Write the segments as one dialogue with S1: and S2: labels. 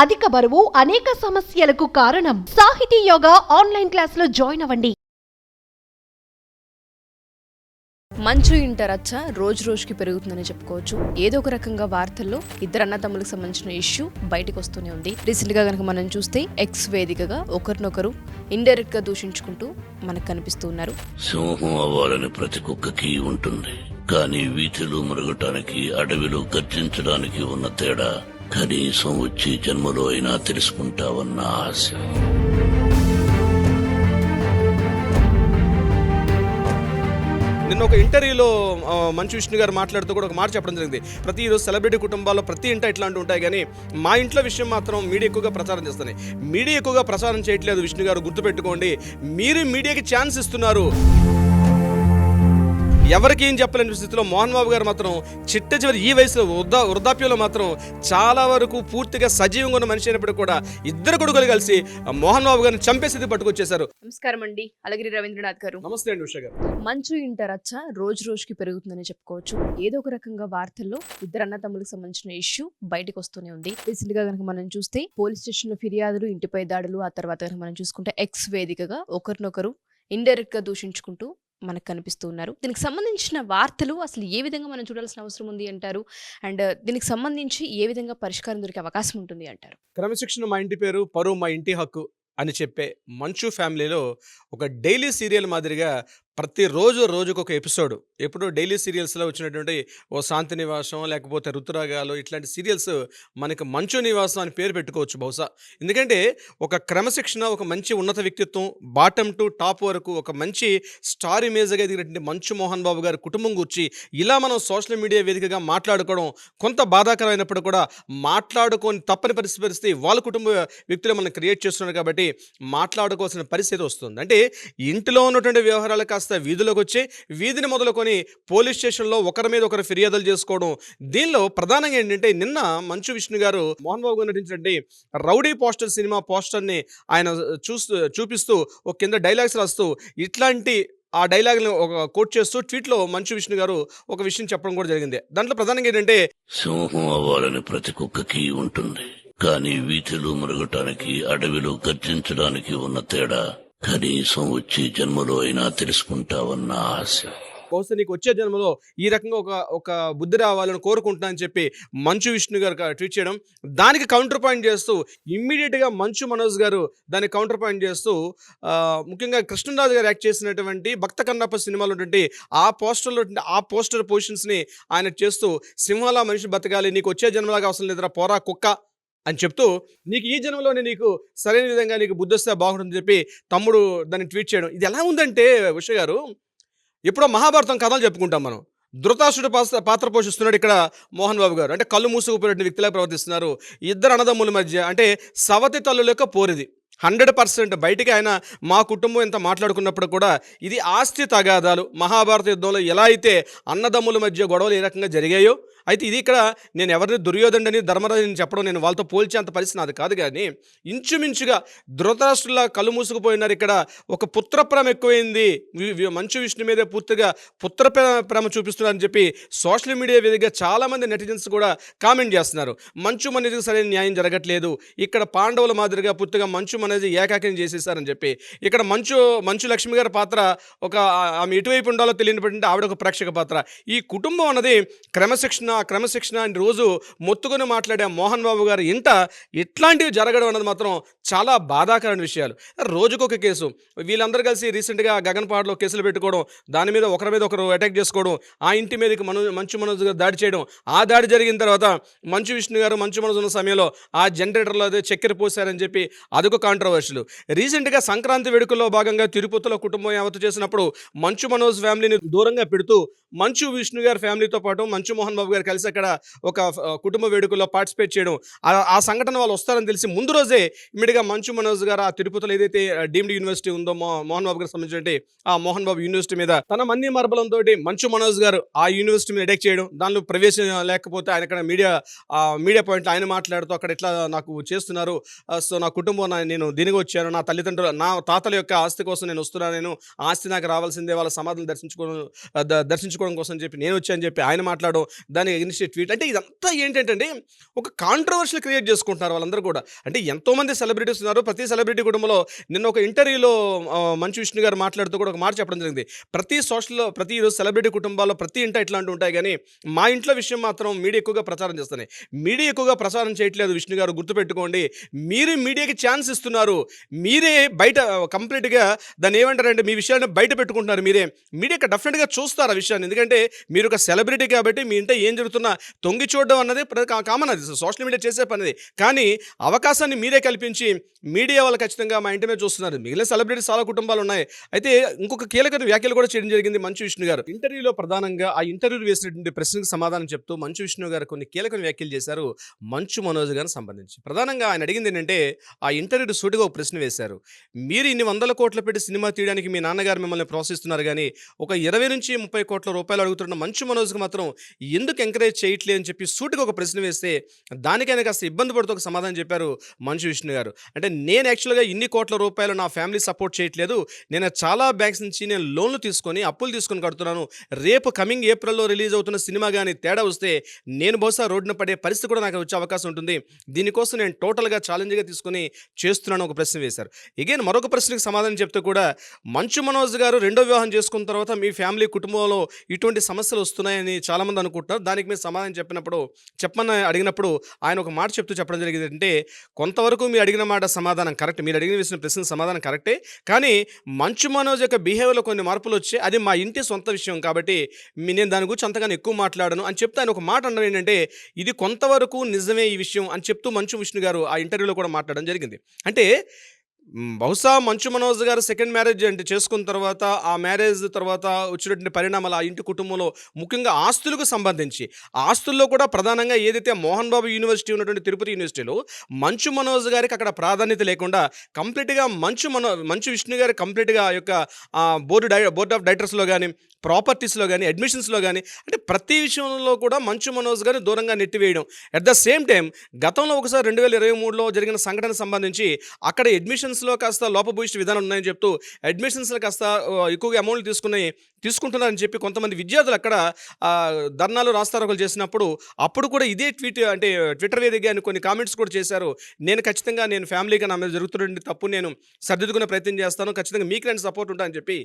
S1: అధిక బరువు అనేక సమస్యలకు కారణం. సాహితీ యోగా ఆన్లైన్ క్లాసులో జాయిన్ అవ్వండి.
S2: మంచు ఇంట రచ్చ రోజు రోజుకి పెరుగుతుందని చెప్పుకోవచ్చు. ఏదో ఒక రకంగా వార్తల్లో ఇద్దరు అన్నతమ్ములకు సంబంధించిన ఇష్యూ బయటకు వస్తూనే ఉంది. రీసెంట్ గా కనుక మనం చూస్తే ఎక్స్ వేదికగా ఒకరినొకరు ఇండైరెక్ట్ గా దూషించుకుంటూ మనకు కనిపిస్తున్నారు.
S3: సింహం అవ్వాలని ప్రతి కుక్కకి ఉంటుంది, కానీ వీధిలో మరగటానికి అడవిలో గర్జించడానికి ఉన్న తేడా కనీసం వచ్చే జన్మలో అయినా తెలుసుకుంటావన్న ఆశ.
S4: నిన్న ఒక ఇంటర్వ్యూలో మంచు విష్ణు గారు మాట్లాడుతూ కూడా ఒక మాట చెప్పడం జరిగింది. ప్రతిరోజు సెలబ్రిటీ కుటుంబాల్లో ప్రతి ఇంట ఇట్లాంటి ఉంటాయి, కానీ మా ఇంట్లో విషయం మాత్రం మీడియా ఎక్కువగా ప్రచారం చేస్తున్నాయి. మీడియా ఎక్కువగా ప్రచారం చేయట్లేదు విష్ణు గారు, గుర్తుపెట్టుకోండి. మీరు మీడియాకి ఛాన్స్ ఇస్తున్నారు. ఎవరికి ఏం చెప్పలేని స్థితిలో మోహన్ బాబు గారు మాత్రం చిట్ట చివరి ఈ వయసులో వృద్ధాప్యంలో మాత్రం చాలా వరకు పూర్తిగా సజీవంగా ఉన్న మనిషి అయినప్పుడు కూడా ఇద్దరు కొడుకులు కలిసి మోహన్ బాబు గారిని చంపేసి పట్టుకొచ్చేశారు.
S2: నమస్కారం అండి, అలగిరి రవీంద్రనాథ్ గారు.
S4: నమస్తే అండి ఉషా గారు.
S2: మంచు ఇంట రచ్చ రోజు రోజుకి పెరుగుతుందని చెప్పుకోవచ్చు. ఏదో ఒక రకంగా వార్తల్లో ఇద్దరు అన్నతమ్ములకు సంబంధించిన ఇష్యూ బయటకు వస్తూనే ఉంది. రీసెంట్ గా కనుక మనం చూస్తే పోలీస్ స్టేషన్ లో ఫిర్యాదులు, ఇంటిపై దాడులు, ఆ తర్వాత కనుక మనం చూసుకుంటే ఎక్స్ వేదికగా ఒకరినొకరు ఇండైరెక్ట్ గా దూషించుకుంటూ మనకు కనిపిస్తున్నారు. దీనికి సంబంధించిన వార్తలు అసలు ఏ విధంగా మనం చూడాల్సిన అవసరం ఉంది అంటారు, అండ్ దీనికి సంబంధించి ఏ విధంగా పరిష్కారం దొరికే అవకాశం ఉంటుంది అంటారు?
S4: క్రమశిక్షణ మా ఇంటి పేరు, పరువు మా ఇంటి హక్కు అని చెప్పే మంచు ఫ్యామిలీలో ఒక డైలీ సీరియల్ మాదిరిగా ప్రతిరోజు రోజుకు ఒక ఎపిసోడ్, ఎప్పుడు డైలీ సీరియల్స్లో వచ్చినటువంటి ఓ శాంతి నివాసం లేకపోతే ఋతురాగాలు ఇట్లాంటి సీరియల్స్ మనకి మంచు నివాసం అని పేరు పెట్టుకోవచ్చు బహుశా. ఎందుకంటే ఒక క్రమశిక్షణ, ఒక మంచి ఉన్నత వ్యక్తిత్వం, బాటమ్ టు టాప్ వరకు ఒక మంచి స్టార్ ఇమేజ్గా ఎదిగినటువంటి మంచు మోహన్ బాబు గారి కుటుంబం గురించి ఇలా మనం సోషల్ మీడియా వేదికగా మాట్లాడుకోవడం కొంత బాధాకరమైనప్పుడు కూడా మాట్లాడుకొని తప్పని పరిస్థితి వాళ్ళ కుటుంబ వ్యక్తులు మనం క్రియేట్ చేస్తున్నారు కాబట్టి మాట్లాడుకోవాల్సిన పరిస్థితి వస్తుంది. అంటే ఇంటిలో ఉన్నటువంటి వ్యవహారాలు కాస్త వీధిలోకి వచ్చి వీధిని మొదలుకొని పోలీస్ స్టేషన్లో ఒకరి మీద ఒకరు ఫిర్యాదులు చేసుకోవడం. దీనిలో ప్రధానంగా ఏంటంటే నిన్న మంచు విష్ణు గారు మోహన్ బాబు గారు నటించినటువంటి రౌడీ పోస్టర్ సినిమా పోస్టర్ని ఆయన చూపిస్తూ ఒక కింద డైలాగ్స్ రాస్తూ ఇట్లాంటి ఆ డైలాగ్ని ఒక కోట్ చేస్తూ ట్వీట్లో మంచు విష్ణు గారు ఒక విషయం చెప్పడం కూడా జరిగింది. దాంట్లో ప్రధానంగా ఏంటంటే
S3: సింహం అవ్వాలని ప్రతి కుక్కకి ఉంటుంది, కానీ వీధిలో మరగటానికి అడవిలో గర్జించడానికి ఉన్న తేడా కనీసం వచ్చే జన్మలో అయినా తెలుసుకుంటావన్న ఆశ.
S4: బహుశా నీకు వచ్చే జన్మలో ఈ రకంగా ఒక బుద్ధి రావాలని కోరుకుంటున్నా అని చెప్పి మంచు విష్ణు గారు ట్వీట్ చేయడం, దానికి కౌంటర్ పాయింట్ చేస్తూ ఇమ్మీడియట్గా మంచు మనోజ్ గారు దానికి కౌంటర్ పాయింట్ చేస్తూ ముఖ్యంగా కృష్ణరాజు గారు యాక్ట్ చేసినటువంటి భక్త కన్నప్ప సినిమాలో ఉన్నటువంటి ఆ పోస్టర్ పొజిషన్స్ని ఆయన చేస్తూ సింహాలా మనిషి బతకాలి, నీకు వచ్చే జన్మలాగా అవసరం లేదురా పోరా కుక్క అని చెప్తూ నీకు ఈ జన్మలోనే నీకు సరైన విధంగా నీకు బుద్ధి వస్తే బాగుంటుందని చెప్పి తమ్ముడు దాన్ని ట్వీట్ చేయడం. ఇది ఎలా ఉందంటే ఉష గారు, ఎప్పుడో మహాభారతం కథలు చెప్పుకుంటాం మనం. ధృతరాష్ట్రుడి పాత్ర పోషిస్తున్నాడు ఇక్కడ మోహన్ బాబు గారు. అంటే కళ్ళు మూసుకుపోయిన వ్యక్తిలా ప్రవర్తిస్తున్నారు. ఇద్దరు అన్నదమ్ముల మధ్య అంటే సవతి తల్లుల యొక్క పోరిది 100%. బయటికి ఆయన మా కుటుంబం ఎంత మాట్లాడుకున్నప్పుడు కూడా ఇది ఆస్తి తగాదాలు. మహాభారత యుద్ధంలో ఎలా అయితే అన్నదమ్ముల మధ్య గొడవలు ఏ రకంగా జరిగాయో, అయితే ఇది ఇక్కడ నేను ఎవరిని దుర్యోధనుడని ధర్మరాజుని చెప్పడం, నేను వాళ్ళతో పోల్చేంత పరిస్థితి నాది కాదు, కానీ ఇంచుమించుగా ధృతరాష్ట్రులా కళ్ళు మూసుకుపోయినారు. ఇక్కడ ఒక పుత్రప్రేమ ఎక్కువైంది, మంచు విష్ణు మీదే పూర్తిగా పుత్రప్రేమ చూపిస్తున్నారని చెప్పి సోషల్ మీడియా వేదికగా చాలామంది నెటిజన్స్ కూడా కామెంట్ చేస్తున్నారు. మంచు మనీకి సరైన న్యాయం జరగట్లేదు, ఇక్కడ పాండవుల మాదిరిగా పూర్తిగా మంచు అనేది ఏకాకిని చేసేసారని చెప్పి. ఇక్కడ మంచు లక్ష్మి గారి పాత్ర ఆమె ఎటువైపు ఉండాలో తెలియనటువంటి ఆవిడ ఒక ప్రేక్షక పాత్ర. ఈ కుటుంబం అన్నది క్రమశిక్షణ అని రోజు మొత్తుకొని మాట్లాడే మోహన్ బాబు గారు ఇంట ఇట్లాంటివి జరగడం అన్నది మాత్రం చాలా బాధాకరమైన విషయాలు. రోజుకొక కేసు, వీళ్ళందరూ కలిసి రీసెంట్గా గగన్పాడులో కేసులు పెట్టుకోవడం, దాని మీద ఒకరు అటాక్ చేసుకోవడం, ఆ ఇంటి మీదకి మంచు మనోజ్ గారు దాడి చేయడం, ఆ దాడి జరిగిన తర్వాత మంచు విష్ణు గారు మంచు మనోజ్ ఉన్న సమయంలో ఆ జనరేటర్లో అదే చక్కెర పోసారని చెప్పి అదొక కాంట్రవర్షియల్. రీసెంట్గా సంక్రాంతి వేడుకల్లో భాగంగా తిరుపతిలో కుటుంబం యావత్తు చేసినప్పుడు మంచు మనోజ్ ఫ్యామిలీని దూరంగా పెడుతూ మంచు విష్ణు గారి ఫ్యామిలీతో పాటు మంచు మోహన్ బాబు గారు కలిసి అక్కడ ఒక కుటుంబ వేడుకల్లో పార్టిసిపేట్ చేయడం, ఆ సంఘటన వాళ్ళు వస్తారని తెలిసి ముందు రోజే ఇమ్మీడియట్గా మంచు మనోజ్ గారు ఆ తిరుపతిలో ఏదైతే డీమ్డ్ యూనివర్సిటీ ఉందో మోహన్ బాబు గారికి సంబంధించిన ఆ మోహన్ బాబు యూనివర్సిటీ మీద తన మంది మార్బలంతో మంచు మనోజ్ గారు ఆ యూనివర్సిటీ మీద అటాక్ చేయడం, దానిలో ప్రవేశం లేకపోతే ఆయన మీడియా పాయింట్ ఆయన మాట్లాడుతూ అక్కడ ఎట్లా నాకు చేస్తున్నారు, సో నా కుటుంబం నేను నేను దీనిగా వచ్చాను, నా తల్లిదండ్రులు నా తాతల యొక్క ఆస్తి కోసం నేను వస్తున్నాను, నేను ఆస్తి నాకు రావాల్సిందే, వాళ్ళ సమాధులు దర్శించుకోవడం కోసం చెప్పి నేను వచ్చాను చెప్పి ఆయన మాట్లాడడం, దాని ఎగ్నిస్ట్ ట్వీట్. అంటే ఇదంతా ఏంటంటే ఒక కాంట్రవర్షియల్ క్రియేట్ చేసుకుంటున్నారు వాళ్ళందరూ కూడా. అంటే ఎంతోమంది సెలబ్రిటీస్ ఉన్నారు. ప్రతి సెలబ్రిటీ కుటుంబంలో నిన్న ఒక ఇంటర్వ్యూలో మంచు విష్ణు గారు మాట్లాడుతూ కూడా ఒక మాట చెప్పడం జరిగింది. ప్రతి ఈరోజు సెలబ్రిటీ కుటుంబాల్లో ప్రతి ఇంట ఇట్లాంటివి ఉంటాయి, కానీ మా ఇంట్లో విషయం మాత్రం మీడియా ఎక్కువగా ప్రచారం చేస్తున్నాయి. మీడియా ఎక్కువగా ప్రచారం చేయట్లేదు విష్ణు గారు, గుర్తుపెట్టుకోండి. మీరు మీడియాకి ఛాన్స్ ఇస్తున్నారు, మీరే బయట కంప్లీట్గా దాన్ని ఏమంటారంటే మీ విషయాన్ని బయట పెట్టుకుంటున్నారు. మీడియా డెఫినెట్గా చూస్తారు ఆ విషయాన్ని, ఎందుకంటే మీరు ఒక సెలబ్రిటీ కాబట్టి మీ ఇంట ఏం జరుగుతున్నా తొంగి చూడడం అన్నది కామన్, అది సోషల్ మీడియా చేసే పనిది. కానీ అవకాశాన్ని మీరే కల్పించి మీడియా వాళ్ళు ఖచ్చితంగా మా ఇంటి మీద చూస్తున్నారు. మిగిలిన సెలబ్రిటీస్ చాలా కుటుంబాలు ఉన్నాయి. అయితే ఇంకొక కీలక వ్యాఖ్యలు కూడా చేయడం జరిగింది మంచు విష్ణు గారు. ఇంటర్వ్యూలో ప్రధానంగా ఆ ఇంటర్వ్యూలు వేసినటువంటి ప్రశ్నకు సమాధానం చెప్తూ మంచు విష్ణు గారు కొన్ని కీలక వ్యాఖ్యలు చేశారు మంచు మనోజ్ గారికి సంబంధించి. ప్రధానంగా ఆయన అడిగింది ఏంటంటే, ఆ ఇంటర్వ్యూ సూటిగా ఒక ప్రశ్న వేశారు. మీరు ఇన్ని 100 కోట్ల పెట్టి సినిమా తీయడానికి మీ నాన్నగారు మిమ్మల్ని ప్రోత్సహిస్తున్నారు, కానీ ఒక 20 నుంచి 30 కోట్ల రూపాయలు అడుగుతున్న మంచు మనోజ్కి మాత్రం ఎందుకు ఎంకరేజ్ చేయట్లేదు అని చెప్పి సూటిగా ఒక ప్రశ్న వేస్తే దానికైనా కాస్త ఇబ్బంది పడుతూ ఒక సమాధానం చెప్పారు మంచు విష్ణు గారు. అంటే నేను యాక్చువల్గా ఇన్ని కోట్ల రూపాయలు నా ఫ్యామిలీ సపోర్ట్ చేయట్లేదు, నేను చాలా బ్యాంక్స్ నుంచి నేను లోన్లు తీసుకొని అప్పులు తీసుకొని కడుతున్నాను. రేపు కమింగ్ ఏప్రిల్లో రిలీజ్ అవుతున్న సినిమా కానీ తేడా వస్తే నేను బహుశా రోడ్డున పడే పరిస్థితి కూడా నాకు వచ్చే అవకాశం ఉంటుంది. దీనికోసం నేను టోటల్గా ఛాలెంజ్గా తీసుకొని చేస్తున్నాను ఒక ప్రశ్న వేశారు. అగైన్ మరొక ప్రశ్నకు సమాధానం చెప్తూ కూడా మంచు మనోజ్ గారు రెండో వివాహం చేసుకున్న తర్వాత మీ ఫ్యామిలీ కుటుంబంలో ఇటువంటి సమస్యలు వస్తున్నాయని చాలామంది అనుకుంటున్నారు. దానికి మీరు సమాధానం చెప్పమని అడిగినప్పుడు ఆయన ఒక మాట చెప్తూ చెప్పడం జరిగింది. అంటే కొంతవరకు మీరు అడిగిన మాట సమాధానం కరెక్ట్, మీరు అడిగిన వేసిన ప్రశ్న సమాధానం కరెక్టే, కానీ మంచు మనోజ్ యొక్క బిహేవియర్లో కొన్ని మార్పులు వచ్చాయి, అది మా ఇంటి సొంత విషయం కాబట్టి నేను దాని గురించి అంతగానో ఎక్కువ మాట్లాడను అని చెప్తే ఆయన ఒక మాట అన్నారు ఏంటంటే, ఇది కొంతవరకు నిజమే ఈ విషయం అని చెప్తూ మంచు విష్ణు గారు ఆ ఇంటర్వ్యూలో కూడా మాట్లాడడం జరిగింది. అంటే బహుశా మంచు మనోజ్ గారు సెకండ్ మ్యారేజ్ అంటే చేసుకున్న తర్వాత ఆ మ్యారేజ్ తర్వాత వచ్చినటువంటి పరిణామాలు ఆ ఇంటి కుటుంబంలో ముఖ్యంగా ఆస్తులకు సంబంధించి, ఆస్తుల్లో కూడా ప్రధానంగా ఏదైతే మోహన్ బాబు యూనివర్సిటీ ఉన్నటువంటి తిరుపతి యూనివర్సిటీలో మంచు మనోజ్ గారికి అక్కడ ప్రాధాన్యత లేకుండా కంప్లీట్గా మంచు విష్ణు గారి కంప్లీట్గా ఆ యొక్క బోర్డ్ ఆఫ్ డైరెక్టర్స్లో కానీ ప్రాపర్టీస్లో కానీ అడ్మిషన్స్లో కానీ అంటే ప్రతి విషయంలో కూడా మంచు మనోజ్ గారిని దూరంగా నెట్టివేయడం. అట్ ద సేమ్ టైం గతంలో ఒకసారి 2023లో జరిగిన సంఘటనకు సంబంధించి అక్కడ అడ్మిషన్స్లో కాస్త లోపభూయిష్ట విధానం ఉన్నాయని చెప్తూ అడ్మిషన్స్లో కాస్త ఎక్కువగా అమౌంట్లు తీసుకుంటున్నారని చెప్పి కొంతమంది విద్యార్థులు అక్కడ ధర్నాలు రాస్తారోకలు చేసినప్పుడు అప్పుడు కూడా ఇదే ట్విట్టర్ వేదికగా కొన్ని కామెంట్స్ కూడా చేశారు. నేను ఖచ్చితంగా ఫ్యామిలీగా నా మీద జరుగుతున్న తప్పు నేను సర్దిద్దుకునే ప్రయత్నం చేస్తాను, ఖచ్చితంగా మీకు నేను సపోర్ట్ ఉంటానని చెప్పి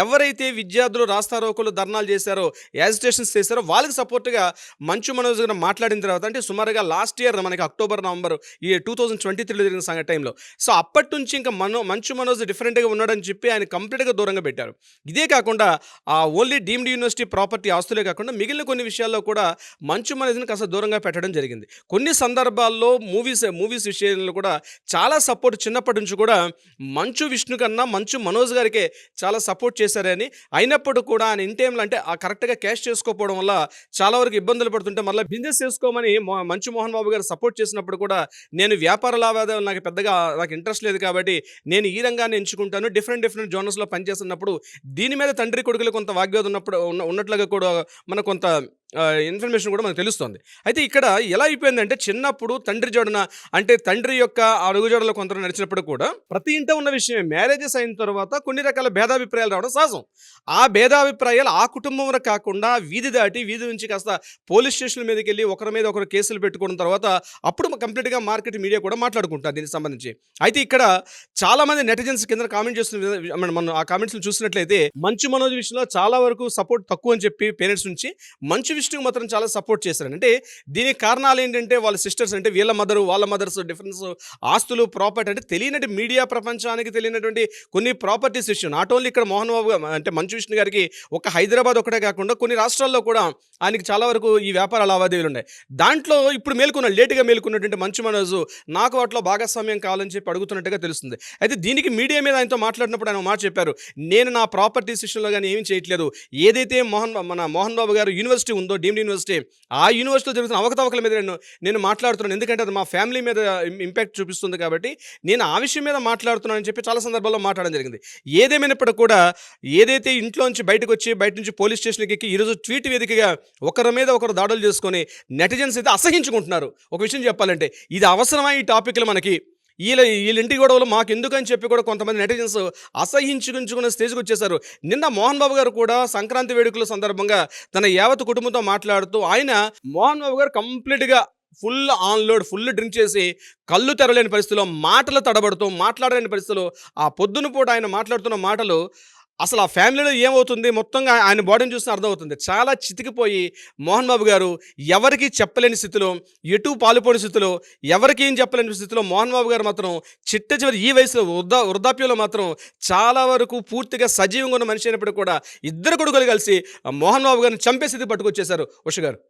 S4: ఎవరైతే విద్యార్థులు రాస్తారోకలు ధర్నాలు చేశారో, యాజిటేషన్స్ చేశారో వాళ్ళకి సపోర్ట్గా మంచు మనోజ్ గారు మాట్లాడిన తర్వాత, అంటే సుమారుగా లాస్ట్ ఇయర్ మనకి అక్టోబర్ నవంబర్ ఈ 2023లో జరిగిన టైంలో, సో అప్పటి నుంచి ఇంకా మంచు మనోజ్ డిఫరెంట్గా ఉన్నాడని చెప్పి ఆయన కంప్లీట్గా దూరంగా పెట్టారు. ఇదే కాకుండా ఓన్లీ డీమ్డ్ యూనివర్సిటీ ప్రాపర్టీ ఆస్తులే కాకుండా మిగిలిన కొన్ని విషయాల్లో కూడా మంచు మనోజ్ని కాస్త దూరంగా పెట్టడం జరిగింది. కొన్ని సందర్భాల్లో మూవీస్ విషయంలో కూడా చాలా సపోర్ట్ చిన్నప్పటి నుంచి కూడా మంచు విష్ణు కన్నా మంచు మనోజ్ గారికే చాలా సపోర్ట్ చేశారని, అయినప్పుడు కూడా ఆయన ఇన్ టైంలో అంటే కరెక్ట్గా క్యాష్ చేసుకోకపోవడం వల్ల చాలా వరకు ఇబ్బందులు పడుతుంటే మళ్ళీ బిజినెస్ చేసుకోమని మంచు మోహన్ బాబు గారు సపోర్ట్ చేసినప్పుడు కూడా నేను వ్యాపార లావాదేవీలు నాకు ఇంట్రెస్ట్ లేదు కాబట్టి నేను ఈ రంగాన్ని ఎంచుకుంటాను, డిఫరెంట్ జోనర్స్లో పనిచేస్తున్నప్పుడు దీని మీద తండ్రి కొడుకులు కొంత వాగ్వాదం ఉన్నట్లుగా కూడా మనకు కొంత ఇన్ఫర్మేషన్ కూడా మనకు తెలుస్తుంది. అయితే ఇక్కడ ఎలా అయిపోయిందంటే, చిన్నప్పుడు తండ్రి జోడన అంటే తండ్రి యొక్క అడుగుజోడలో కొంత నడిచినప్పుడు కూడా ప్రతి ఇంట ఉన్న విషయమే, మ్యారేజెస్ అయిన తర్వాత కొన్ని రకాల భేదాభిప్రాయాలు రావడం సహజం. ఆ భేదాభిప్రాయాలు ఆ కుటుంబంలో కాకుండా వీధి దాటి వీధి నుంచి కాస్త పోలీస్ స్టేషన్ల మీదకి వెళ్ళి ఒకరి మీద ఒకరు కేసులు పెట్టుకున్న తర్వాత అప్పుడు కంప్లీట్గా మార్కెట్ మీడియా కూడా మాట్లాడుకుంటారు దీనికి సంబంధించి. అయితే ఇక్కడ చాలా మంది నెటిజన్స్ కింద కామెంట్ చేస్తున్న మనం ఆ కామెంట్స్ చూసినట్లయితే మంచు మనోజ్ విషయంలో చాలా వరకు సపోర్ట్ తక్కువ అని చెప్పి పేరెంట్స్ నుంచి మంచు విష్ణుకి మాత్రం చాలా సపోర్ట్ చేశారు. అంటే దీనికి కారణాలు ఏంటంటే వాళ్ళ సిస్టర్స్, అంటే వాళ్ళ మదర్స్ డిఫరెన్స్, ఆస్తులు, ప్రాపర్టీ, అంటే తెలియనట్టు మీడియా ప్రపంచానికి తెలియనటువంటి కొన్ని ప్రాపర్టీస్ విషయం. నాట్ ఓన్లీ ఇక్కడ మోహన్ బాబు అంటే మంచు విష్ణు గారికి ఒక హైదరాబాద్ ఒకటే కాకుండా కొన్ని రాష్ట్రాల్లో కూడా ఆయనకి చాలా వరకు ఈ వ్యాపార లావాదేవీలు ఉన్నాయి. దాంట్లో ఇప్పుడు లేటుగా మేలుకున్నటువంటి మంచు మనోజ్ నాకు వాటిలో భాగస్వామ్యం కావాలని చెప్పి అడుగుతున్నట్టుగా తెలుస్తుంది. అయితే దీనికి మీడియా మీద ఆయనతో మాట్లాడినప్పుడు ఆయన మాట చెప్పారు, నేను నా ప్రాపర్టీస్ విషయంలో కానీ ఏమీ చేయట్లేదు, ఏదైతే మోహన్ బాబు గారు యూనివర్సిటీ ఉందో డీమ్డ్ యూనివర్సిటీ, ఆ యూనివర్సిటీలో జరుగుతున్న అవకతవకల మీద నేను మాట్లాడుతున్నాను, ఎందుకంటే అది మా ఫ్యామిలీ మీద ఇంపాక్ట్ చూపిస్తుంది కాబట్టి నేను ఆ విషయం మీద మాట్లాడుతున్నానని చెప్పి చాలా సందర్భాల్లో మాట్లాడడం జరిగింది. ఏదేమైనప్పుడు కూడా ఏదైతే ఇంట్లోంచి బయట నుంచి పోలీస్ స్టేషన్కి ఎక్కి ఈరోజు ట్వీట్ వేదికగా ఒకరి మీద ఒకరు దాడులు చేసుకొని నెటిజన్స్ అయితే అసహించుకుంటున్నారు. ఒక విషయం చెప్పాలంటే ఇది అవసరమా ఈ టాపిక్లు మనకి? వీళ్ళ ఇంటి గొడవలు మాకు ఎందుకని చెప్పి కూడా కొంతమంది నెటిజన్స్ అసహించుకునే స్టేజ్కి వచ్చేసారు. నిన్న మోహన్ బాబు గారు కూడా సంక్రాంతి వేడుకల సందర్భంగా తన యావత్ కుటుంబంతో మాట్లాడుతూ మోహన్ బాబు గారు కంప్లీట్గా full on load, full drink చేసి కళ్ళు తెరలేని పరిస్థితిలో, మాటలు తడబడుతూ మాట్లాడలేని పరిస్థితిలో, ఆ పొద్దున పూట ఆయన మాట్లాడుతున్న మాటలు అసలు ఆ ఫ్యామిలీలో ఏమవుతుంది మొత్తంగా ఆయన బాడీని చూస్తే అర్థమవుతుంది. చాలా చితికిపోయి మోహన్ బాబు గారు ఎవరికి చెప్పలేని స్థితిలో, ఎటు పాలుపోని స్థితిలో, ఎవరికి ఏం చెప్పలేని స్థితిలో మోహన్ బాబు గారు మాత్రం చిట్ట చివరి ఈ వయసులో వృద్ధాప్యంలో మాత్రం చాలా వరకు పూర్తిగా సజీవంగా ఉన్న మనిషి అయినప్పుడు కూడా ఇద్దరు కొడుకులు కలిసి మోహన్ బాబు గారిని చంపే స్థితి పట్టుకొచ్చేశారు ఉష గారు.